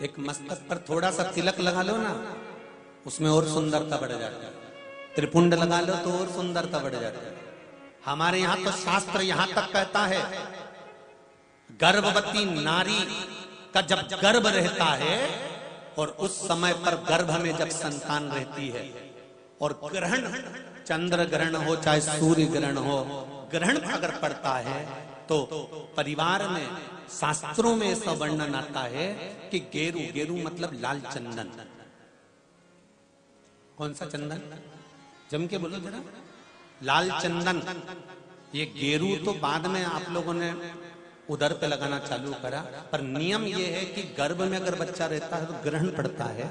एक मस्तक पर थोड़ा सा तिलक लगा लो ना, उसमें और सुंदरता बढ़ जाती है। त्रिपुंड लगा लो तो और सुंदरता बढ़ जाती है। हमारे यहां तो शास्त्र यहां तक कहता है, गर्भवती नारी का जब गर्भ रहता है और उस समय पर गर्भ में जब संतान रहती है और ग्रहण, चंद्र ग्रहण हो चाहे सूर्य ग्रहण हो, ग्रहण अगर पड़ता है तो परिवार में शास्त्रों में ऐसा वर्णन आता है कि गेरू, गेरू मतलब लाल चंदन। कौन सा चंदन? जम के बोलो जरा। लाल चंदन। ये गेरू तो बाद में आप लोगों ने उधर पे लगाना चालू करा, पर नियम ये है कि गर्भ में अगर बच्चा रहता है तो ग्रहण पड़ता है,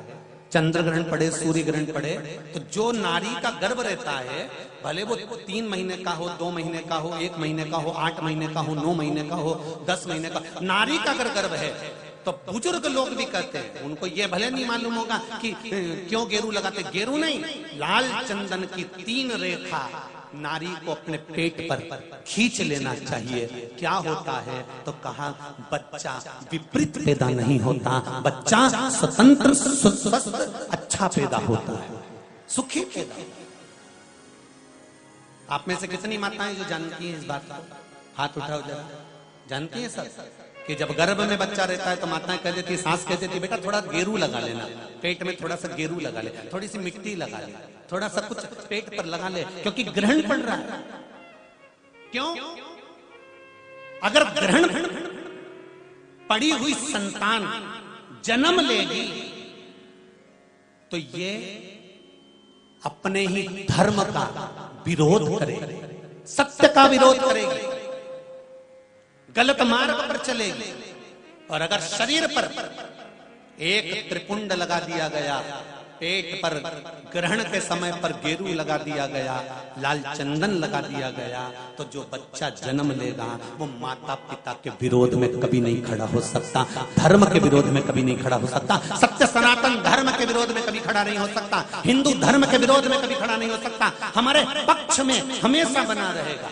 चंद्र ग्रहण पड़े, सूर्य ग्रहण पड़े, तो जो नारी का गर्भ रहता है, भले वो 3 महीने का हो, 2 महीने का हो, 1 महीने का हो, 8 महीने का हो, 9 महीने का हो, 10 महीने का, नारी का अगर गर्भ है तो बुजुर्ग लोग भी कहते हैं, उनको ये भले नहीं मालूम होगा कि क्यों गेरू लगाते। गेरू नहीं, लाल चंदन की 3 रेखा नारी को अपने पेट पर खींच लेना चाहिए। क्या होता है तो कहा, बच्चा विपरीत पैदा नहीं होता, बच्चा स्वतंत्र स्वस्थ अच्छा पैदा होता है, सुखी पैदा। आप में से कितनी माताएं जो जानती हैं इस बात को? हाथ उठाओ जरा। जानती हैं सब कि जब गर्भ में बच्चा रहता है तो माताएं कह देती, सास कह देती, बेटा थोड़ा गेरू लगा लेना, पेट में थोड़ा सा गेरू लगा ले, थोड़ी सी मिट्टी लगा ले, थोड़ा सा कुछ पेट पर लगा ले, क्योंकि ग्रहण पड़ रहा है। क्यों? अगर ग्रहण पड़ी हुई संतान जन्म लेगी तो ये अपने ही धर्म का विरोध करेगी, सत्य का विरोध करेगी, गलत मार्ग पर चलेगी। और अगर शरीर पर एक त्रिपुंड लगा दिया गया, पेट पर ग्रहण के समय पर गेरू लगा दिया गया, लाल चंदन लगा दिया गया, तो जो बच्चा जन्म लेगा वो माता पिता के विरोध में कभी नहीं खड़ा हो सकता, धर्म के विरोध में कभी नहीं खड़ा हो सकता, सत्य सनातन धर्म के विरोध में कभी खड़ा नहीं हो सकता, हिंदू धर्म के विरोध में कभी खड़ा नहीं हो सकता, हमारे पक्ष में हमेशा बना रहेगा।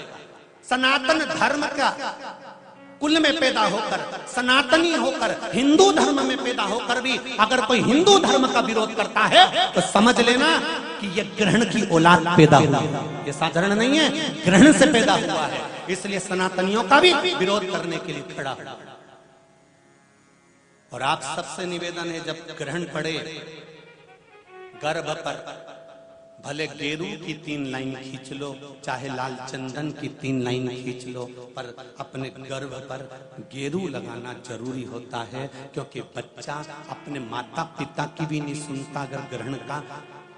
सनातन धर्म का कुल में पैदा होकर, सनातनी होकर, हिंदू धर्म में पैदा होकर भी अगर कोई हिंदू धर्म का विरोध करता है तो समझ लेना कि यह ग्रहण की औलाद पैदा हुआ है, ये साधारण नहीं है, ग्रहण से पैदा हुआ है। इसलिए सनातनियों का भी विरोध करने के लिए खड़ा हुआ। और आप सबसे निवेदन है, जब ग्रहण पड़े गर्भ पर, भले गेरू की 3 लाइन खींच लो, चाहे लाल चंदन की 3 लाइन खींच लो, पर अपने गर्भ पर गेरू लगाना जरूरी होता है, क्योंकि बच्चा अपने माता पिता की भी नहीं सुनता अगर ग्रहण का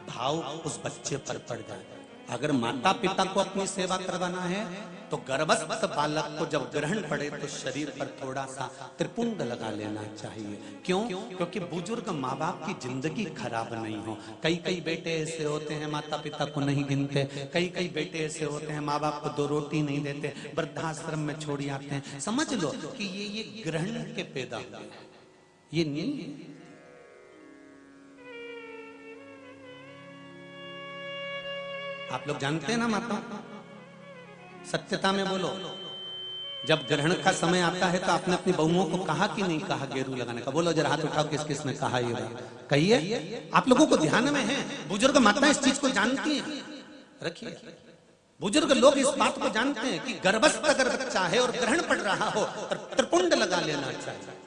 भाव उस बच्चे पर पड़ जाए। अगर माता पिता को अपनी सेवा करवाना है तो गर्भस्थ बालक को जब ग्रहण पड़े तो शरीर पर थोड़ा सा त्रिपुंड लगा लेना चाहिए। क्यों? क्योंकि बुजुर्ग माँ बाप की जिंदगी खराब नहीं हो। कई कई बेटे ऐसे होते हैं माता पिता को नहीं गिनते, कई कई बेटे ऐसे होते हैं माँ बाप को 2 रोटी नहीं देते, वृद्धाश्रम में छोड़ी आते हैं। समझ लो कि ये ग्रहण के पैदा हुए, ये नहीं। आप लोग जानते हैं ना माता, सत्यता में बोलो, जब ग्रहण का समय आता है तो आपने अपनी बहुओं को कहा कि नहीं कहा गेरू लगाने का? बोलो जरा, हाथ उठाओ, किस किस ने कहा ये बात? कहिए। आप लोगों को ध्यान में है, बुजुर्ग माताएं इस चीज को जानती हैं। रखिए, बुजुर्ग लोग इस बात को जानते हैं कि गर्भस्थ अगर बच्चा है और ग्रहण पड़ रहा हो तो त्रिपुंड लगा लेना चाहिए।